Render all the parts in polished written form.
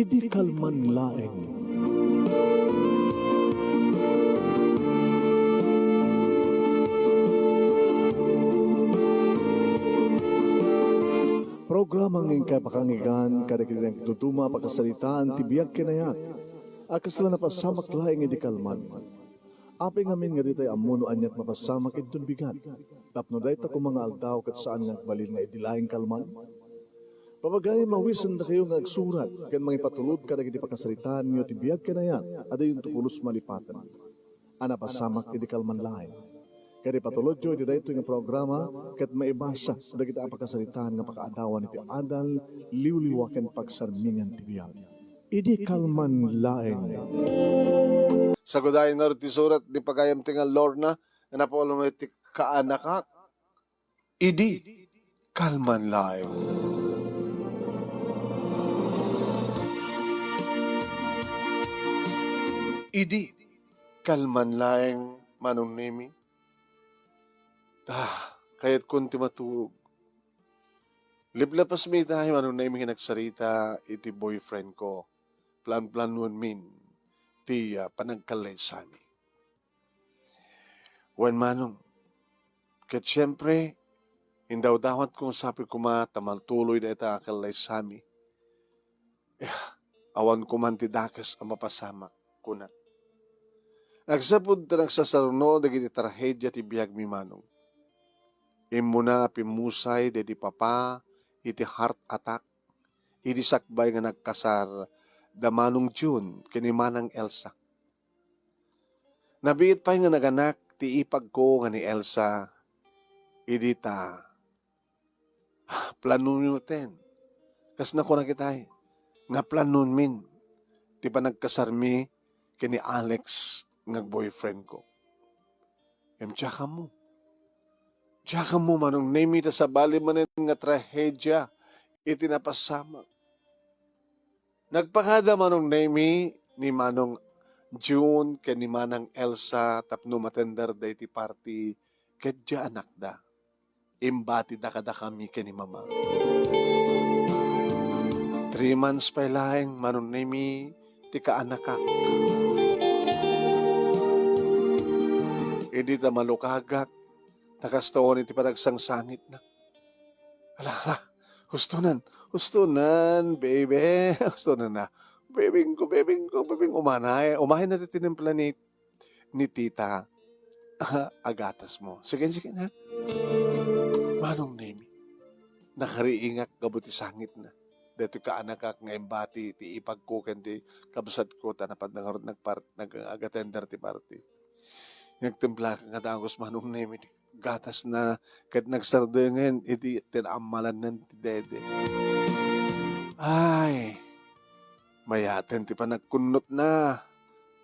Idi kalman laeng. Programa ng kay pakangigan kada kitang tutuma pakasalitaan tibiyag kinayat. Akas lang napasamak laeng idi kalman. Api ngamin nga ditay amuno anyat mapasamak idun bigat. Tapno dayta ko mga aldaw kat saan nga balil nga idilaeng kalman. Papagay mawisan na kayo nga agsurat kan mga ipatulod kada kiti pakasalitaan nyo tibiyag kinayat ada yung tukulos malipatan. Ana pasamak idi kalman laeng. Kaya patulod jo, iti dayto nga programa, kat maibasa, da kita apakasalitaan nga pakaadawan iti adal, liwliwaken pagsarmingan ti biyag. Idi kalman laeng. Sagudayin nga ti surat, di pagayam tingal Lorna, na napolo mo iti kaanakak, idi kalman laeng. Idi kalman laeng manong nemi. Kaya't kunti matulog. Liplapas may tayo, ano na yung nagsarita, iti boyfriend ko. Plan-planuan min, ti panagkalaysani. Wan manong, kat syempre, hindaw-dawat kong sabi ko tamaltuloy na ita akalaysami. Awan ko man ti dakas ang mapasamak kunat. Nagsapod ta nagsasaruno, nagiti trahedya ti biyag mi manong. Imuna pimusay dedi papa iti heart attack iti sakbay nga nagkasar damanong June kinimanang Elsa. Nabiit pa nga naganak ti ipag ko nga ni Elsa idi ta planon mo ten. Kas na ko nakitay nga planon min ti pa nagkasarmi kini Alex nga boyfriend ko. Tsaka mo. Tsaka mo manong name ita sa bali manin nga trahedya iti napasama. Nagpakada manong name ni manong June ken ni manang Elsa tapno matender da iti party kedya anak da. Imbati da kada kami ken ni mama. 3 months pa laeng manong name ti kaanakak. Hindi ta malukagak takastoon iti panagsangsangit na. Ala, gusto nan, baby. Gusto na. Bebing umanay. Umahin na titimpla ni tita. Agatas mo. Sige na. Manong nemi. Nakariingak gabuti sangit na. Dito ka anak nga embati ti ipagkukan ti kabusad ko tanapad nag-agatender ti party. Nagtimpla ka nga dagos manong nemi gatas na kahit nagsardengan, iti tinamalan ng ti dede. Ay, mayaten ti pa nagkunot na,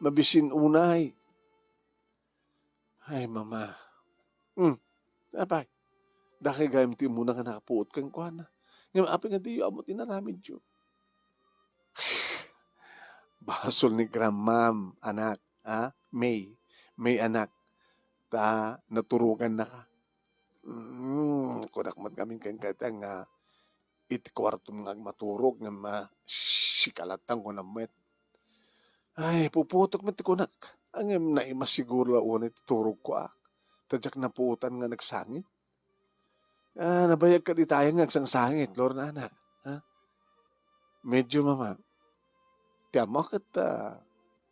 mabisin unay. Ay, mama. Apay, daki gayam ti muna nga nakapuot kang kwa na. Ngayon, apay nga di amot inaramid yun. Basol ni grandmam, anak, May anak. Naturukan na ka. Kunak mat kaming kang nga iti kwarto mga maturog nga masikalatang ko na met. Ay, puputok mat kunak. Ang naimas siguro unay turog ko Tadyak na puutan nga nagsangit. Nabayag ka di tayo nga agsangsangit, Lord na anak. Medyo mama. Tiama kat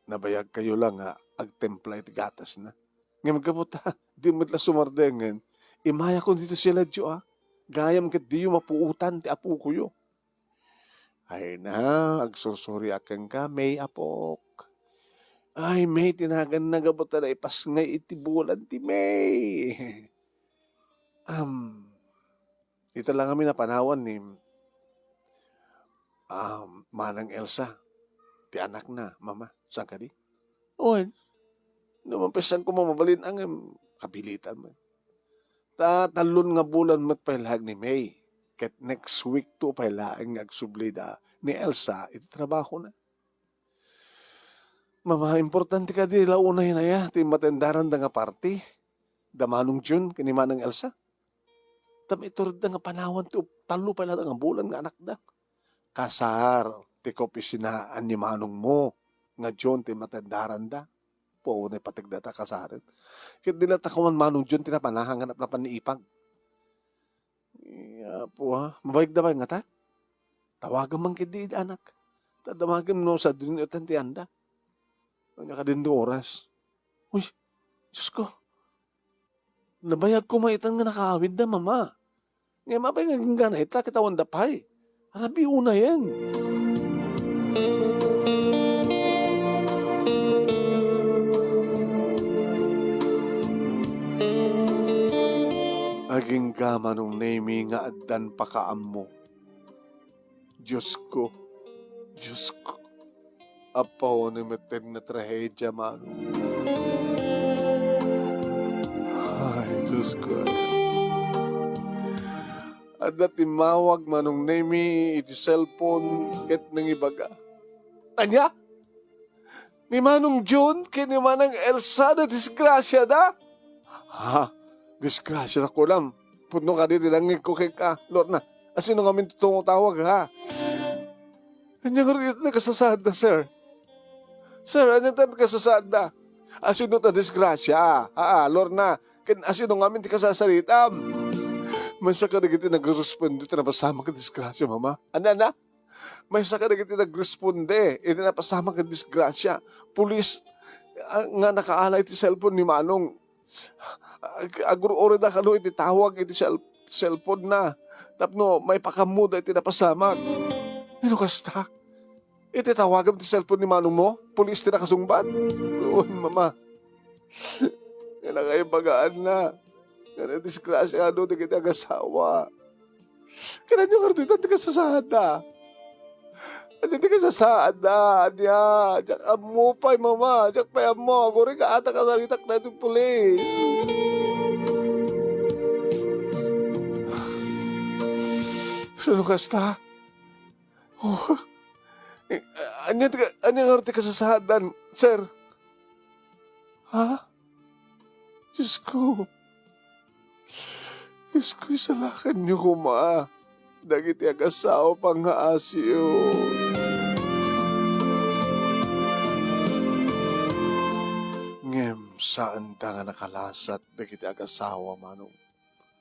nabayag kayo lang agtempla iti gatas na. Ngayon magkabuta, di matla sumardengan. Imaya ko dito sila diyo Gayam kat di mapuutan ti apo ko yo. Ay na, agsusuri akan ka, may apok. Ay, may tinagan na gabuta na ipas ngay iti bulan ti may. Ito lang kami napanawan ni Manang Elsa. Ti anak na, mama. Saan ka di? Oy, namampesan ko mamabalin ang kabilitan mo. Talon nga bulan magpailag ni May. Ket next week to pailag agsublida ni Elsa iti trabaho na. Mama, importante ka di launay na ya. Ti matendaran da nga party. Damanong June kini Manang Elsa. Tam iturd da nga panawan ti talo pailag nga bulan nga anak da. Kasar. ti ko pisinaan ni manong mo, nga John ti matendaran da. Po, na patigdata kasarin. Kit nila takawan manong John, tinapanahanganap na paniipag. Iya po ha, mabaig da ba nga ta? Tawagan man kiti anak. Tadamagin mo sa dinitan ti anda. Kanya ka din do oras. Uy, Diyos ko, nabayag ko maitan nga nakawid da, mama. Nga mabay nga gana ita, kitawan da pay. Arabi una yan. Aging gama nung name nga addan pakaam mo. Diyos ko, Diyos ko. Apaw ni meteng na trahedya, mano. Ay, Diyos ko. At timawag manong name iti cellphone ket nang ibaga. Anya? Ni Manong John, kini Manang Elsa na disgrasya da? Ha? Disgrasya na ko lang. Puno ka di dilangin ko kay ka. Lord na, asino nga min tutong tawag ha? Anya nga rin na kasasad na, sir. Sir, anya tan kasasad na? Asino ta disgrasya? Ha, Lord na, asino nga min ti kasasalitam? Mansa ka na giti nag-responde, iti napasama ka disgrasya, mama. Ana? Mansa ka na giti nag-responde, iti napasama ka disgrasya. Pulis, nga nakaalay iti cellphone ni Manong. Aguro-ori na kano iti tawag iti cellphone na. Tapno, may pakamuda iti napasamak. Ano kasta? Iti tawagan iti cellphone ni Manong mo? Pulis ti nakasungbat? Uy, mama. Yan ang kayo bagaan na. Yan ang disgrasya ano, di kita agasawa. Kailan yung karto ito, di ka sasahad na. Ano di ka sasahad na, anya. Diyak amo pa'y mama, diyak pa'y amo. Guri ka ata ka salitak na itong pulis. Sino kasta? Oh, anya nga ka sasahad na, sir. Ha? Diyos ko. Diyos ko, isalakan niyo ko, ma. Dagiti agasaw pang haasyo. Ngem, saan ta nga nakalasat dagiti agasawa, manong?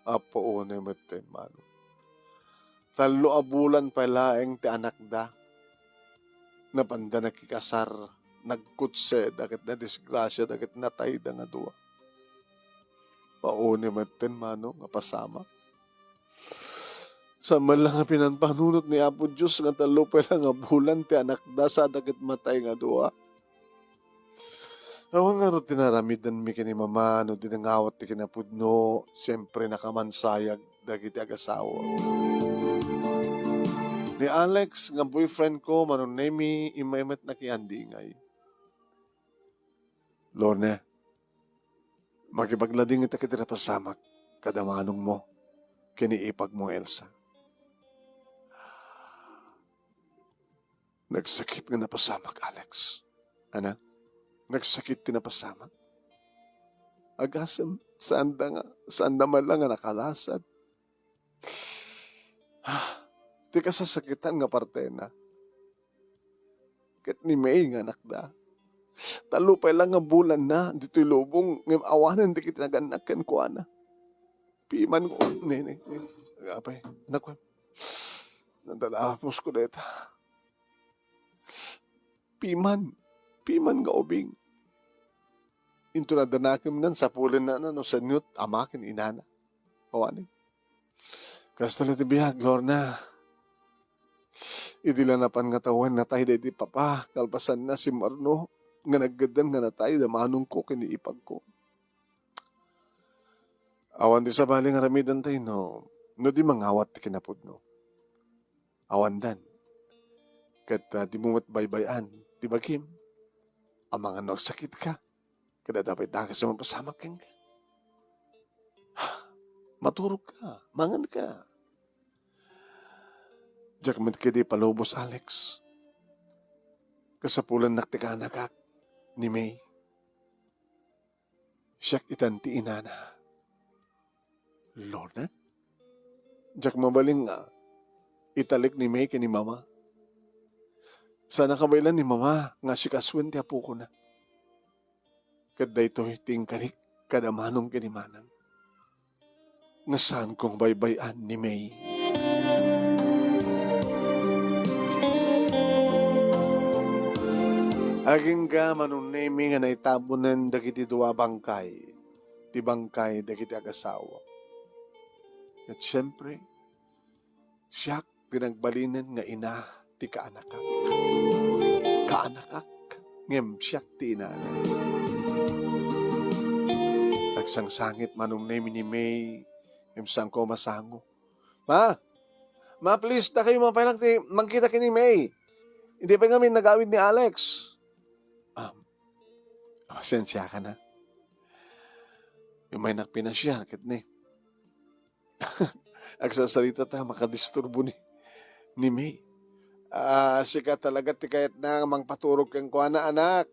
Apo unay maten, manong. Talo abulan pa laeng ti anak da. Napanda nakikasar, nagkutse, dagit na disgrasya, dagit natay da nga duwa. Pauni maten, manong, apasama. Sa man lang nga pinanpanunot ni Apo Diyos nga talo pa lang nga bulan ti anak da sa dagit matay nga duwa. Awang nga ro tinaramidan mi kini mama no dinangawat ti kinapudno, siyempre nakamansayag dagiti agasawa. Ni Alex nga boyfriend ko manon nemi imaymet na kiandingay. Lorne, makipaglading ita kitira pasamak kadamanong mo kiniipag mo Elsa. Nagsakit nga napasamak, Alex. Ana? Nagsakit ka napasamak? Agasam, saan da man lang nga nakalasad. Di ka sasakitan nga parte na. Kat ni May nga anak da. Talupay lang nga bulan na, dito'y lubong, ngam awanan di kita naganakan ko, ana. Piman ko, nene, agapay, anak ko. Nandalapos ko deta. Piman nga ubing. Into na danakim nan sa pulin na no sa nyut amakin inana. Awanin. Kasta na tibiyag, Lorna. Idila na pan nga tawan na tayo di papa. Kalpasan na si Marno. Nga naggadan nga na tayo da manong ko kiniipag ko. Awan di sa baling aramidan tayo no. No di mangawat ti kinapod no. Awan dan. Kat di mo matbaybayan. Di ba, Kim? Ang mga nagsakit ka. Kada dapat dagas sa mapasamak kang ka. Maturog ka. Mangan ka. Diyak mat ka di palubos, Alex. Kasapulan naktika nakak ni May. Siyak itanti inana. Lord na? Diyak mabaling italik ni May kini Mama. Sana kabaylan ni mama nga si kaswen ti apo ko na. Kad daytoy tingkarik kadamanong kinimanang. Nga saan kong baybayan ni May. Aging ka manunemi nga naitabunan dagiti duwa bangkay. Ti bangkay dagiti agasawa. At siyempre, siyak tinagbalinan nga ina ti kaanakak. Kaanakak ngem siyak ti ina. Nagsangsangit manunemi ni May ngem sang ko masango. Ma please, na kayo mapailang ti mangkita kini May. Hindi pa kami nag-awid ni Alex. Pasensya ka na. Yung may nakpinasya, kit ni. Agsasalita ta, makadisturbo ni May. Sika talaga ti kayat na mangpaturog kang kuha na anak.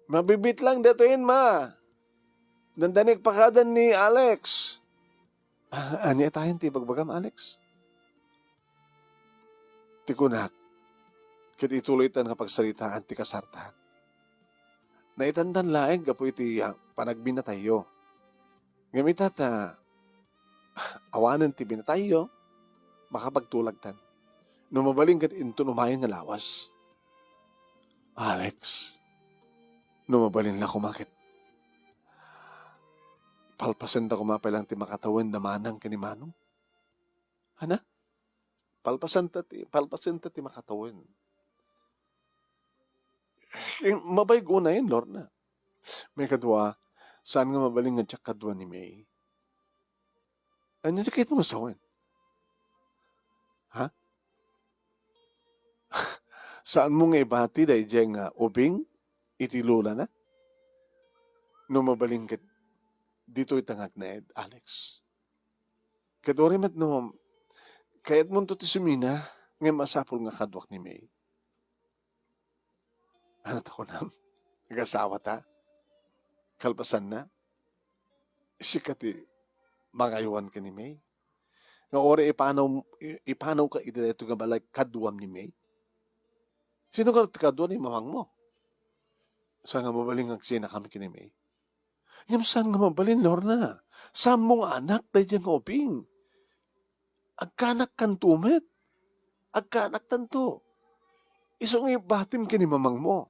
Mabibit lang datoin ma. Nandanig pakadan ni Alex. Anya tayo ti bagbagam Alex? Ti kunak. Kit ituloy tan nga pagsalitaan ti kasarta. Naitandan laeng kapo iti panagbinatayo. Ngamitat awanan ti binatayo, makapagtulag tan. Numabaling kat into numayan nga lawas. Alex, numabalin na kumakit. Palpasan da kumapalang ti makatawan na manang kanimanong. Hana? Palpasan ta ti makatawan. Mabay ko na yun, Lorna. May kadwa, saan nga mabaling nga tsak kadwa ni May? Ano sakit mo sawin? Ha? Saan mo nga ibati dahil dyan nga ubing, itilula na? No mabaling kat, dito itangag na Ed, Alex. Kadwa rin no, kayat mo to ti sumina, nga masapol nga kadwak ni May. Ano ko na? Nag-asawa ta? Kalpasan na? Sikati, mangaywan ka ni May? Nga ori ipanaw ka ito nga balay kaduam ni May? Sino ka kaduam ni mamang mo? Saan nga mabaling ang sina kami kini May? Ngam saan nga mabalin, Lorna? Saan mong anak tayo dyan oping? Agkanak kan tumet? Agkanak tanto? Iso nga ibatim ka ni mamang mo?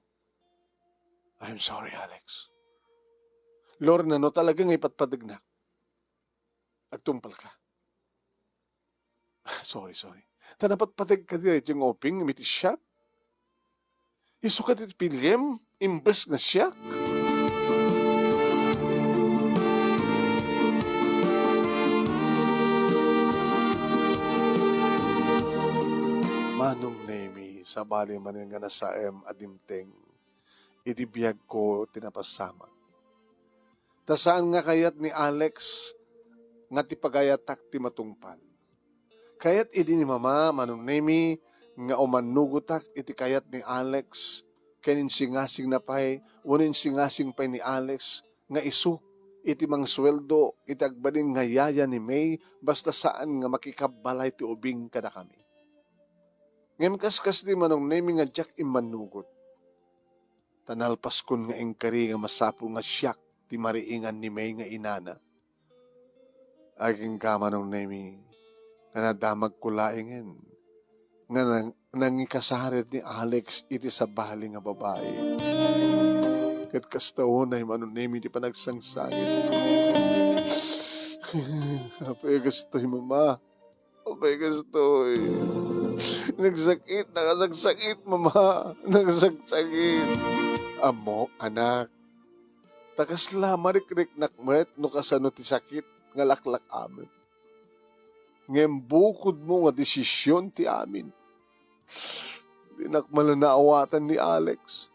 I'm sorry, Alex. Lorna, no talagang ipatpadag na. Agtumpal ka. Sorry. Tanapatpadag ka dito yung oping, imitis siya. Iso ka dito pilgrim, imbes na siya. Manong Nemi, sa bali man nga nasa adimteng, idibiyag ko tinapasama. Tasaan nga kayat ni Alex nga ti pagayatak ti matungpal. Kayat idi ni mama Manong Nemi nga umanugutak iti kayat ni Alex kanin singasing na pay, unin singasing pay ni Alex nga isu iti mang sweldo iti agbalin nga yaya ni May basta saan nga makikabalay ti ubing kada kami. Ngem kaskas di Manong Nemi nga jak imanugot. Tanalpas kun nga engkari nga masapo nga siyak ti mariingan ni May nga inana. Aging ka Manong Nemi nga nadamag ko laingen nga nangikasarid ni Alex iti sa bali nga babae. Kat kastaon ay Manong Nemi di pa nagsangsangit. Apay gastoy mama. Apay gastoy. Nagsakit, mama. Nagsakit. Amo, anak. Takas lamarik-rik nakmet no kasano ti sakit nga laklak amin. Ngem bukod mo nga desisyon ti amin. Di nakmala naawatan ni Alex.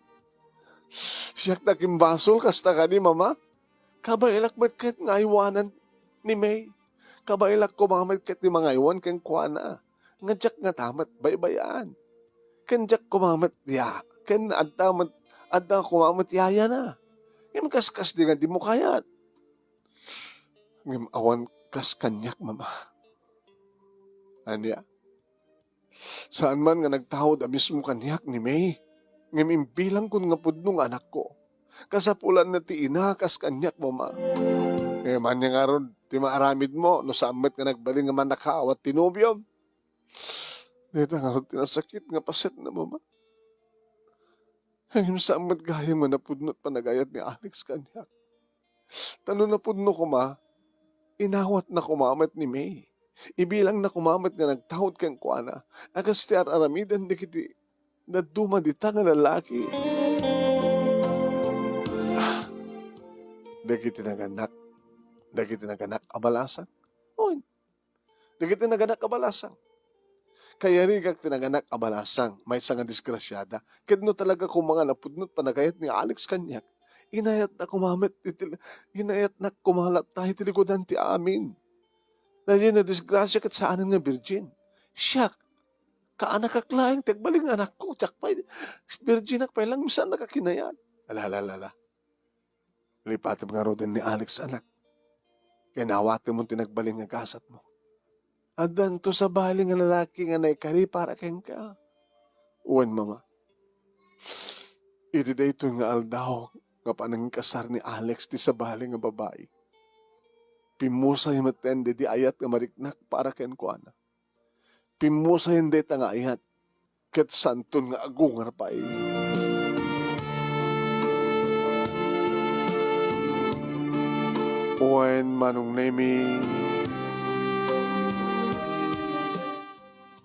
Siyak nakimbasol kasta ka ni mama. Kabailak met ket nga iwanan ni May. Kabailak ko mga ket ni mga iwan keng kuana. Nga jak nga tamat baybayaan. Ken jak kumamat ya. Ken adda kumamat yaya na. Ngem kaskas di nga di mo kayat. Ngem awan kas kanyak mama. Anya. Saan man nga nagtawad a mismo kaniyak ni May, ngem imbilang kun nga pudno nga anak ko. Kasapulan na ti inakas kanyak mo ma. Man niya nga ron, ti maaramid mo, no samit nga nagbaling nga man nakaawat tinubyom. Dito nga ron tinasakit nga paset na mo ma. Ngem samit gaya man napudnot panagayat ni Alex kanyak. Tano na pudno ko ma, inawat na kumamat ni May. Ibilang na kumamat nga nagtawad kang kuana. Agas ti aramidan di kiti na dumadita nga lalaki. Dagiti naganak. Dagiti naganak abalasang. Oy, dagiti naganak abalasang. Kaya rin kag tinaganak abalasang, may nga disgrasyada. Kadno talaga kung mga napudnot panagayat ni Alex kanyak. Inayat na kumamit, inayat na kumalat tayo tilikodan ti amin. Dahil na disgrasya kat saan nga virgin. Siyak, kaanak kaklaing, tagbaling anak ko, tsak pa, virgin ak pa lang, misan nakakinayat. Alalalala. Lipatim nga ro din ni Alex anak. Kaya nawatin mo tinagbaling nga gasat mo. At danto sa baling nga lalaki nga naikari para keng ka. Uwan mama. Iti dayto nga aldaw nga panang kasar ni Alex ti sa baling nga babae. Pimusay matende di ayat nga mariknak para ken kuana. Pimusay hindi ta nga ayat ket santon nga agungar pa eh. Uwan manong nemi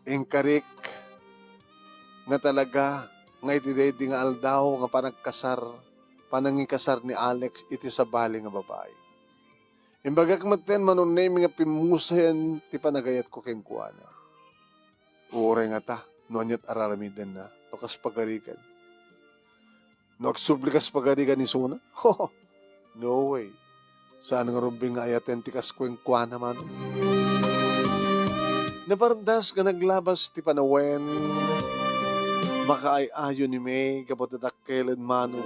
ingkarik nga talaga nga iti nga aldaw nga panangikasar ni Alex iti sa baling nga babae. Imbagak maten manon name nga pimusayan ti panagayat ko keng kuana. Uray nga ta, no anyat araramidan na, no kas pagarikan. No aksublikas pagarikan ni Suna? No way. Saan nga rumbing nga ayaten ti kas kweng kuana man? Napardas nga naglabas ti panawen, makaay-ayo ni May, kapot natakkelan mano.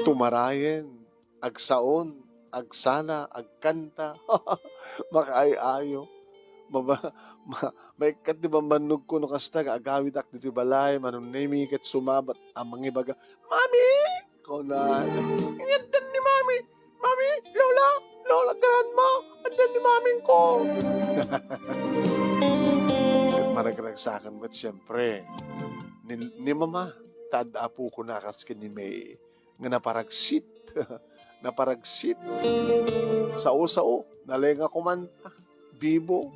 Tumarayen, agsaon, agsala, agkanta, makaay-ayo. May kat di ba manog ko no kasta agawid ak dito balay, manong nemi kat sumabat ang mga ibaga, Mami! Konan, inyantan ni Mami! Mami! Lola, grandma! Andan ni Maming ko! At maragragsakan ba't siyempre, ni Mama, tadapo ko na kasi ni May, nga naparagsit, naparagsit, sao-sao, nalenga kumanta, bibo.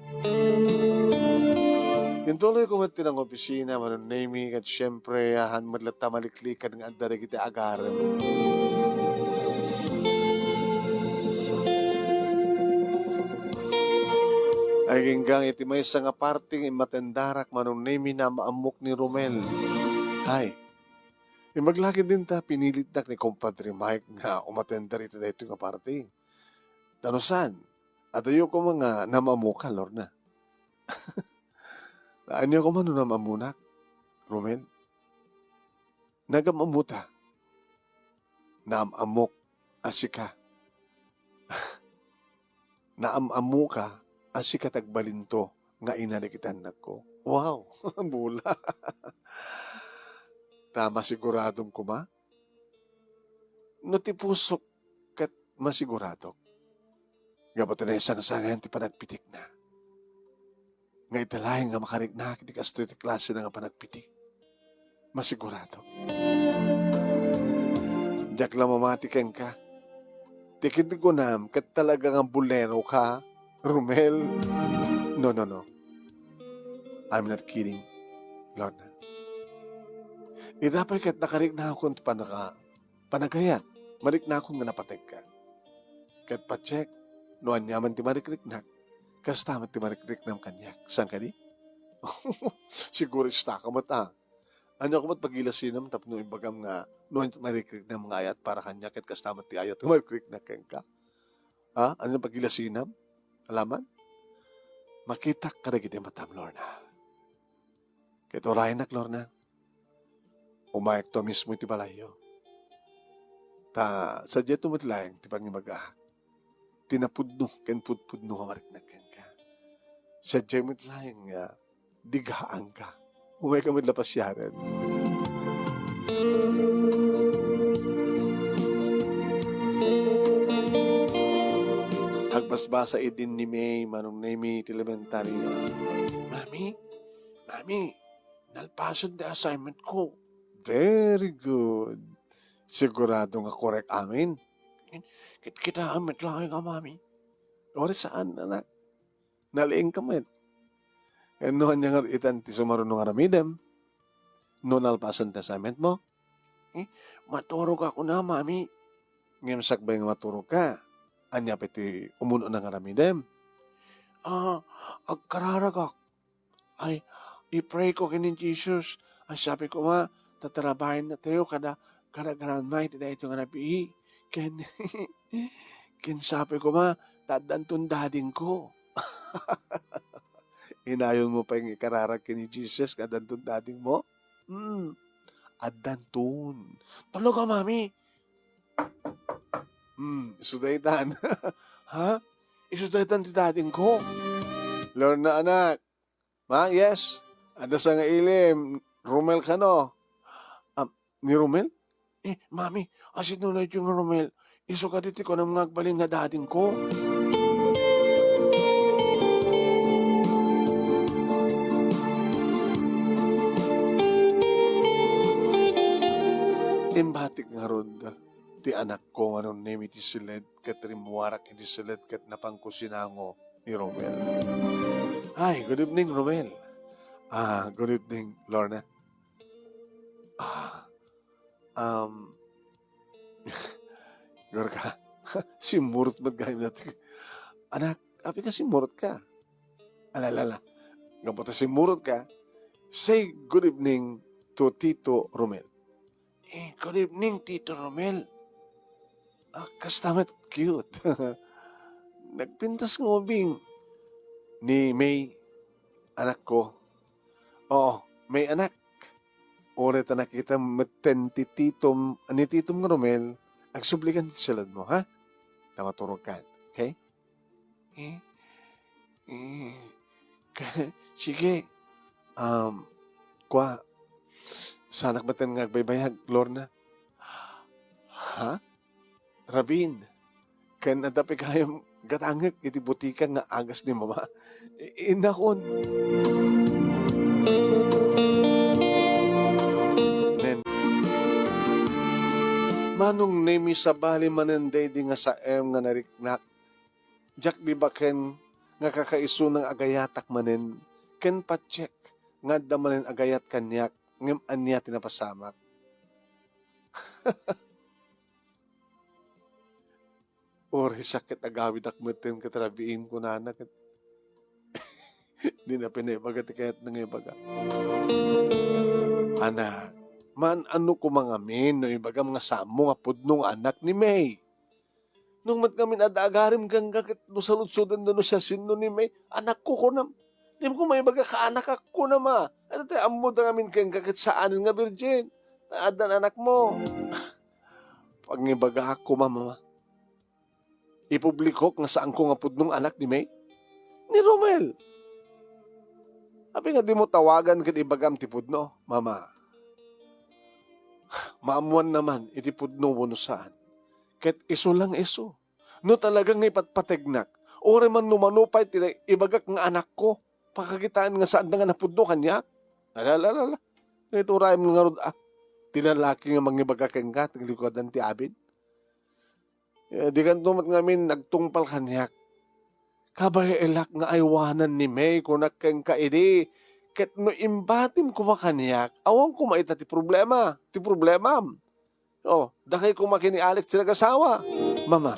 Yung tuloy ko mati ng opisina, manon naming, at siyempre, han madlata maliklikan nga andari kita agaran. Ay hinggang iti may nga parting imatendarak manon naming na maamok ni Romel. Hay, maglaki din ta pinilit na ni Compadre Mike nga umatendar ito na ito nga parting. Tanusan, at ayo ko mga namamuka, Lorna. Ano ko man namamunak, Romel? Nagamamuta. Naamamok asika. Naamamuka asika tagbalinto nga inanikitan na ko. Wow, bula. Tama siguradong kuma? No ti pusok kat masiguradok. Gabot na isang sangan ti panagpitik na. Nga italahin nga makarignak di kasto iti klase na nga panagpitik. Masigurado. Diyak lang mamatikan ka. Tikid ko nam kat talaga nga bulero ka, Romel. No. I'm not kidding, Lorna. Dapat kat nakarignak ko panagayat. Marignak ko nga napatag ka. Kat pa-check. Noan nyaman ti marikrik-nak, kas tamat ti marikrik-nam kanyak. Saan ka di? Siguro ista ka mata. Ano ko ba't pagilasinam tapno ibagam nga noan ti marikrik-nam nga ayat para kanyak at kas tamat ti ayat marikrik-nak ka? Ha? Ano pagilasinam? Alaman? Makita ka na giti matam, Lorna. Kito rahinak, Lorna. Umayak to mismo iti balayo. Ta, sadya tumatlayang ti pangimagahak. Tinapudno, ken pudpudno ka mariknakan ka. Sa jemit lang nga, dighaan ka. Umay ka madlapas yaran. Hagbasbasa idin ni May, manong Nemi, elementary nga. Mami, Mami, nalpasan the assignment ko. Very good. Sigurado nga correct amin. Kita amit lang ka, Mami. Ori saan, anak? Naliing ka met. Noon niya nga itan ti sumarunong aramidem. No nalpasan the assignment mo. Maturog ako na, Mami. Ngayon sakbay nga maturog ka. Anya piti umuno ng aramidem. Agkararagak. Ay, i-pray ko kinin Jesus. Ang sabi ko nga, tatarabahin na tayo kada granmay, tidak ito nga napihi. Ken sabi ko nga, tadantun dading ko. Inayon mo pa yung ikararag kini Jesus, kadantun dading mo? Adantun. Talaga, Mami. Isudaitan. Ha? Isudaitan ti dading ko. Lord na anak. Ma, yes. Ada sa nga ilim. Romel ka no? Ni Romel? Mami, asin nunay yung Romel. Iso ka diti ko ng mga agbaling nga dading ko. Imbatik nga rod. Ti anak ko anong name iti silid kat rimuwarak iti silid kat napangkusinango ni Romel. Hi, good evening, Romel. Good evening, Lorna. Gor ka. Simurot magkayim natin. Anak, api ka simurot ka. Alalala. Ngapot simurot ka, say good evening to Tito Romel. Good evening, Tito Romel. Kastamat cute. Nagpintas ng ubing ni May, anak ko. Oo, May anak. Oret na nakita maten ni Titom nga Romel, agsublikan silad mo, ha? Tamaturog ka, okay? Sige. Kwa, sanak baten nga agbaybayag, Lorna? Ha? Rabin, kan adapi kayong gatangag iti butika nga agas ni mama. Inakon. Nen, manong nemi sa bali manenday di nga sa nga nariknak. Jak di ba ken nga kakaiso ng agayatak manen, ken pacheck nga damanen agayat kanyak, ngem anya tinapasamak. Ori sakit agawid akmetin katrabiin ko na anak. Di na pinabagat kahit nangibaga. Anak, man ano ko mga min, no ibaga mga samo nga pudnong anak ni May. Nung mat kami nadagarim kang kakit no saludsudan na no siya sino ni May, anak ko na. Di mo ko may baga ka-anak ako na ma. Ano tayo, amod na kami kang kakit saanin nga virgin. Adan anak mo. Pag ngibaga ako, mama, ipubliko nga saan ko nga pudnong anak ni May? Ni Romel. Abi nga di mo tawagan kat ibagam ti pudno, mama. Maamuan naman iti pudno mo no saan. Kat iso lang iso. No talagang ipatpategnak. Ore man numanupay ti ibagak nga anak ko. Pakakitaan nga saan nga napudno kanya. Alalala. Ito ray mo nga rod tilalaki nga mangibagak nga taglikodan ti abin. Di kan tumat ngamin nagtungpal kanyak. Kabay elak nga aywanan ni May kunak keng kaidi. Ket no imbatim ko makanyak, awang kumaita ti problema. Ti problemam. Dakay kumakini Alex sila kasawa. Mama,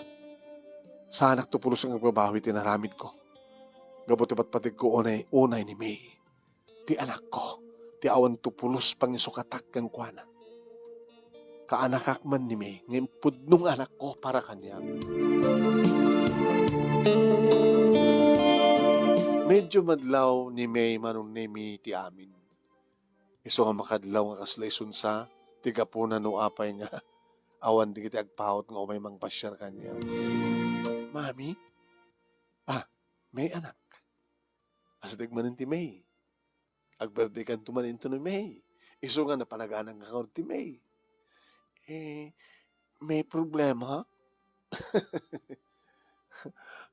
sanak to pulos ang agbabawi tinaramid ko. Gabot patig ko unay ni May. Ti anak ko, ti awan to pulos pangisukatak kang kuana. Kaanakak man ni May, ngayon pudnong anak ko para kanya. Medyo madlaw ni May manong nemi ti amin. Iso nga makadlaw nga kaslayson sa tiga po na no apay nga awan di kiti agpahot nga umay mangpasyar kanya. Mami? May anak. Asdig manin ti May. Agberde kan tuman into ni May. Iso nga napalaganan nga ti May. Eh, may problema?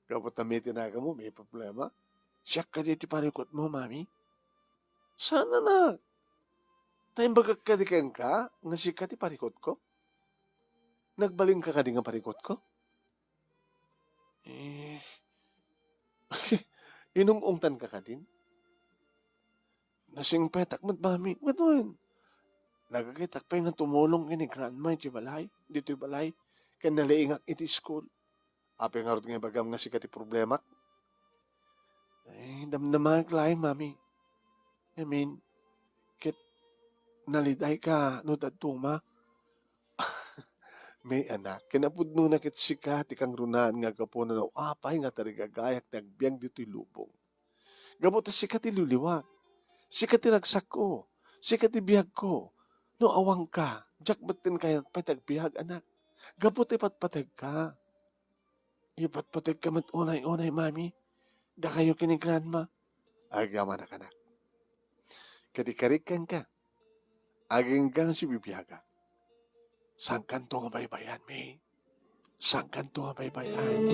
Kapag tinaga mo, may problema? Siya ka di ti parikot mo, mami? Sana na. Tayong bagagkadikan ka, nga siya ka ti parikot ko? Nagbaling ka ka di nga parikot ko? Eh, inungungtan ka din? Nasing petak mat, mami. Gano'n. Nagakitak pa yung tumulong ini grandma iti balay. Dito yung balay. Kaya naliingak iti school. Api nga rin nga bagam nga sikat ti problema. Ay, damdaman klain, mami. I mean, kit naliday ka no tuma. May anak, kinapudno na kit sikat ikang runaan nga kapunan no apay nga tarigagayak nagbiang dito'y lubong. Gabot sikat iluliwag. Sikat tinagsak ko. Sikat ibiyag ko. No awang ka. Jak batin kaya patagbiag anak. Gabot patpatag ka. Ipatpatag ka mat unay-unay, mami. Da kayo kini grandma. Agaman na kanak. Kadikarikan ka. Aging kang si bibiyaga. Sang kanto nga baybayan, may. Sang kanto nga baybayan.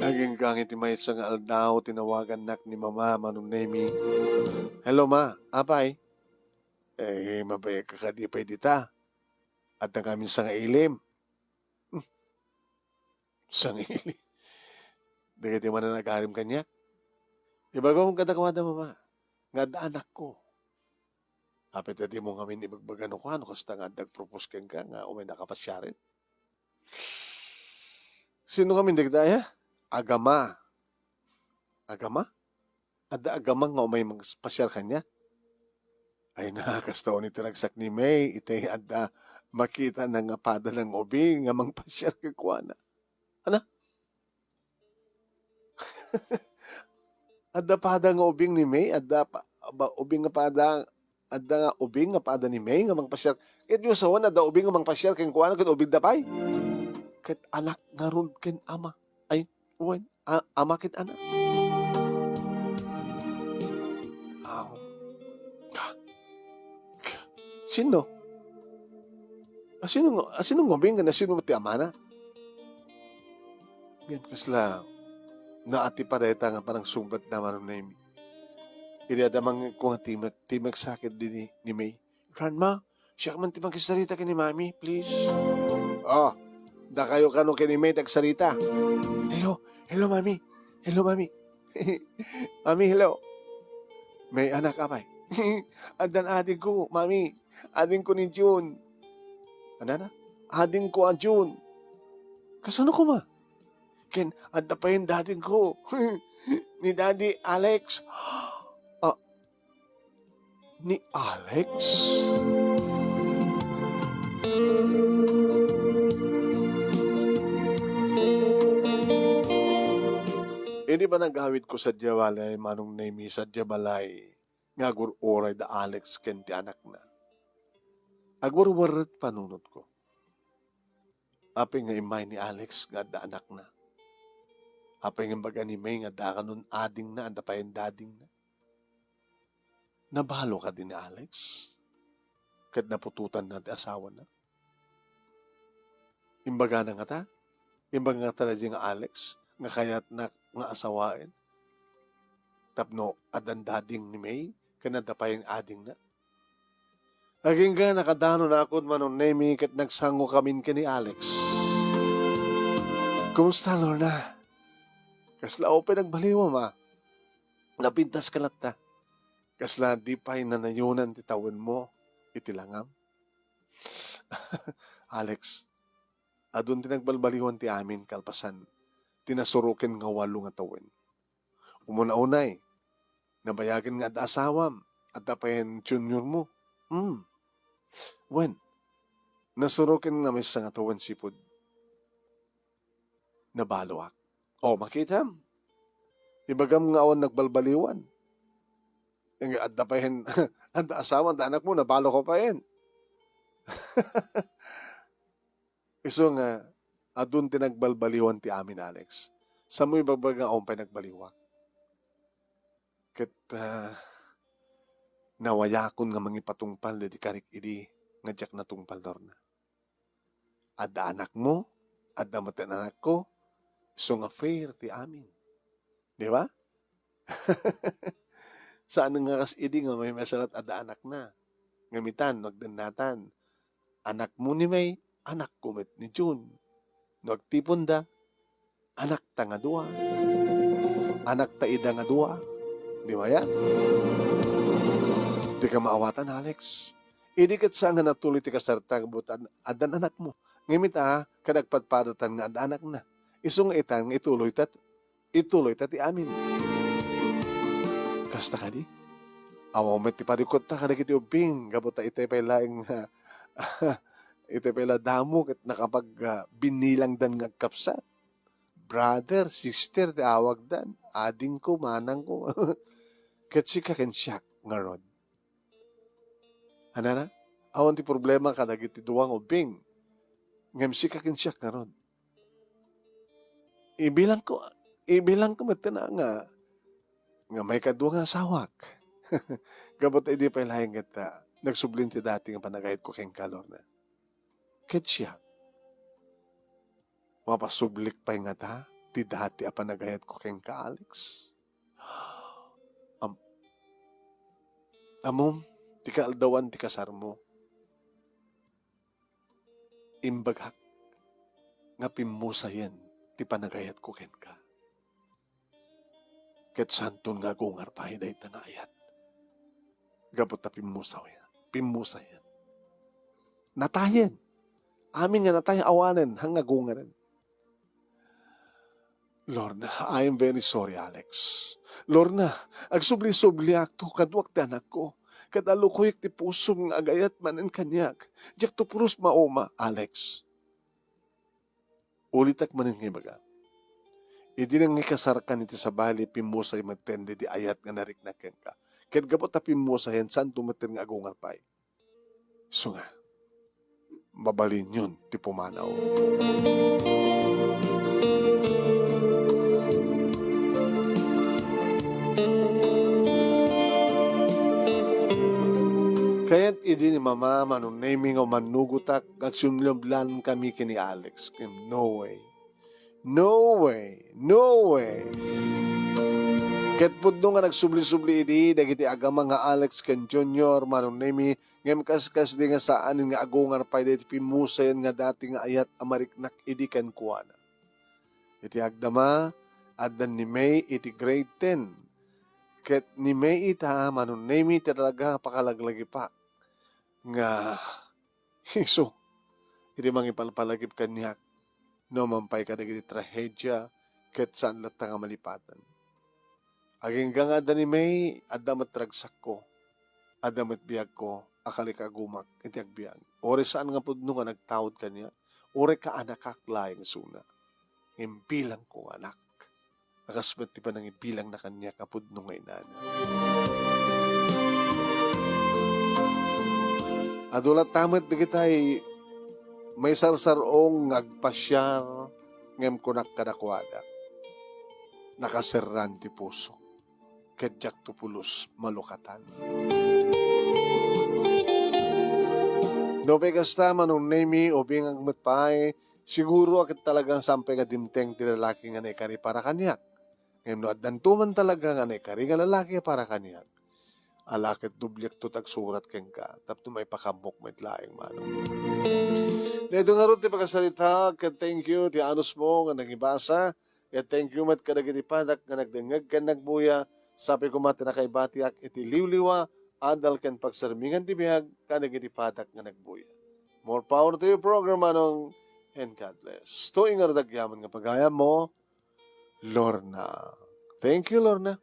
Aging kang iti may isang aldaw tinawagan nak ni mama manong nemi. Hello ma, apay? Eh, mabaya ka ka di pa'y dita. At na kami sang ilim. Sang ilim. Dagiti man na nag-arim kanya. Ibago mong kadakawada mama. Nga da anak ko. Apit na di mo kami ibagbagano ko. Ano kasta nga nag-propose ka nga umay nakapasyarin. Sino kami nagdaya? Agama. Agama? Ada agamang nga umay magpasyar kanya. Ay na, kastaon iti nagsak ni May. Ite ada makita na nga pada ng ubing nga mangpasyar ka kuana. Ano? Adda pada nga ubing ni May, ubing nga pada, adda nga ubing nga pada ni May nga mangpasyar. Ket yung sawan adda ubing nga mangpasyar ken kuana ket ubing dapay. Ket anak nga ron ken ama. Ay, uwan, ama ket anak. Sino? Sino ngubing nga sino ti ama na? Yan kasla naati pa deta nga parang sumbat naman na yung idadamang ko nga timag sakit din ni May. Grandma, siya man timang kisarita ka ni Mami, please. Oh, da kayo kano kay ni May tagsarita. Hello Mami. Hello Mami. Mami, hello. May anak apay. Adan ading ko, Mami. Ading ko ni June. Ano na? Ading ko ang June. Kasano ko ma? Ken, adda pa yung dading ko. Ni Daddy Alex. Ni Alex? Hindi ba nagawid ko sa Diawalay, manong name sa Diabalay, nga oray da Alex ken ti anak na. Agwarwarat panunod ko. Api nga imay ni Alex nga da anak na. Api nga baga ni May nga da kanon ading na, anda pa yung dading na. Nabalo ka din ni Alex? Kat napututan na ti asawa na. Imbaga na nga ta? Imbaga nga ta na nga Alex? Nga kayat na nga asawain? Tapno, adan dading ni May? Kanada pa yung ading na? Aging nga nakadano na ako manon nemi kat nagsango kamin ka ni Alex. Kumusta, Lorna? Kasla o pinagbaliwa ma. Napintas ka latta. Kasla di pa'y nanayunan titawin mo. Itilangam. Alex, adun tinagbalbaliwan ti amin kalpasan. Tinasurukin nga walo nga tawin. Umuna-unay. Nabayagin nga da asawam. At dapayan junior mo. When? Nasurukin nga may nga tawin sipod. Nabaloak. O, makitam. Ibagam nga awan nagbalbaliwan. At dapayan, at asawa, at anak mo, nabalo ko pa yan. Iso nga, adun tinagbalbaliwan ti amin, Alex. Sa mo'y babaga pa'y nagbaliwa. Ket nawayakon nga mangipatungpal di karik idi nga jak na tungpal Lorna. Adda anak mo, adda matan anak ko, iso nga fair ti amin. Di ba? Saan nga kas idi nga may masalat adda anak na. Ngamitan, magdanatan. Anak mo ni May, anak ko met ni June. Nagtipon da, anak ta nga dua. Anak ta ida nga dua. Di ba yan? Di ka maawatan, Alex. Idi kat sa nga natuloy ti kasarta butan adan anak mo. Ngimita, kadagpadpadatan nga adan anak na. Isong itan ituloy tat ti amin. Kasta ka di? Awaw met ti parikot ta kadagiti ubing. Gabot ta itay pa'y laing itay pa'y damo kat nakapag binilang dan nga kapsat. Brother, sister, ti awag dan. Ading ko, manang ko. Kat si kakensyak nga rod. Ano na? Awan ti problema kadagiti duwang ubing. Ngem si kakensyak nga rod. Ibilang ko matana nga may kadwa nga sawak. Gabot hindi pa ilahing kita nagsublin ti dati nga panagayat ko keng kalor na. Ket siya, mapasublik pa nga ta, ti dati a panagayat ko keng ka, Alex. Amom, ti kaaldawan ti kasar mo. Imbagak, nga pimusayan, ti panagayat ko ken ka. Ket santon nga gungar pa hiday nga ayat. Gabot na pimusayan. Natayen. Amin nga natayen awanen, hanga gungaran. Lorna, I am very sorry, Alex. Lorna, agsubli-subli akto kadwak ti anak ko. Kadalukoy ti pusong nga agayat manen kanyak. Diyak to puros maoma, Alex. Ulitak manen nga baga. Idi nang ikasarkan iti sa bali, pimusay matende di ayat nga nariknaken ka. Ket gabot na pimusayan, saan tumatin nga agungar pa'y. So nga, mabalin yun, ti pumanaw. Kaya't idi ni mama, manunaming o manugutak, agsumlublan kami kini Alex. No way. No way. No way. Ket pudno nga nagsubli-subli idi, dagiti agamang nga Alex ken Junior, manunemi, ngem kaskas di nga saan nga agungar pa iti pimusayan nga dati nga ayat amariknak idi ken kuana. Iti agdama, addan ni May iti grade 10. Ket ni May ita, manunemi talaga pakalaglagi pa. Nga, iso, iti mangipalpalagip kanyak, no mampay ka dagiti trahedya, ket saan latang nga malipatan. Aging nga adda ni May, adda matragsak ko, adda matbiyag ko, akali ka gumak, iti agbiyag. Ore saan nga pudno nga nagtawad kanya, ore ka anakak laing suna. Impilang ko anak. Nakasmet ti pa nang impilang na kanya kapudno nga inana. Adulat tamat di kita'y may sarsarong agpasyar ngem kunak kadakwada. Nakaserran ti puso. Kedyak tupulos malukatan. No pegasta manong nemi o bingang matpay, siguro akit talagang sampay nga dimteng ti lalaki nga naikari para kanyak. Ngayon no addantuman talaga nga naikari nga lalaki para kanyak. Alakit dublyak to tagsurat keng ka, tapos may pakabok may laing manong. Dito nga rin ti pagkasalita, thank you ti anos mo nga nagibasa, thank you mat kadagiti padak nga nagdengag kan nagbuya, sabi ko mati na kay Batiak iti liwliwa, adal ken pagsarmingan ti biyag, kadagiti padak nga nagbuya. More power to your program, manong, and God bless. Tuwing nga dagyaman nga pagayam mo, Lorna. Thank you, Lorna.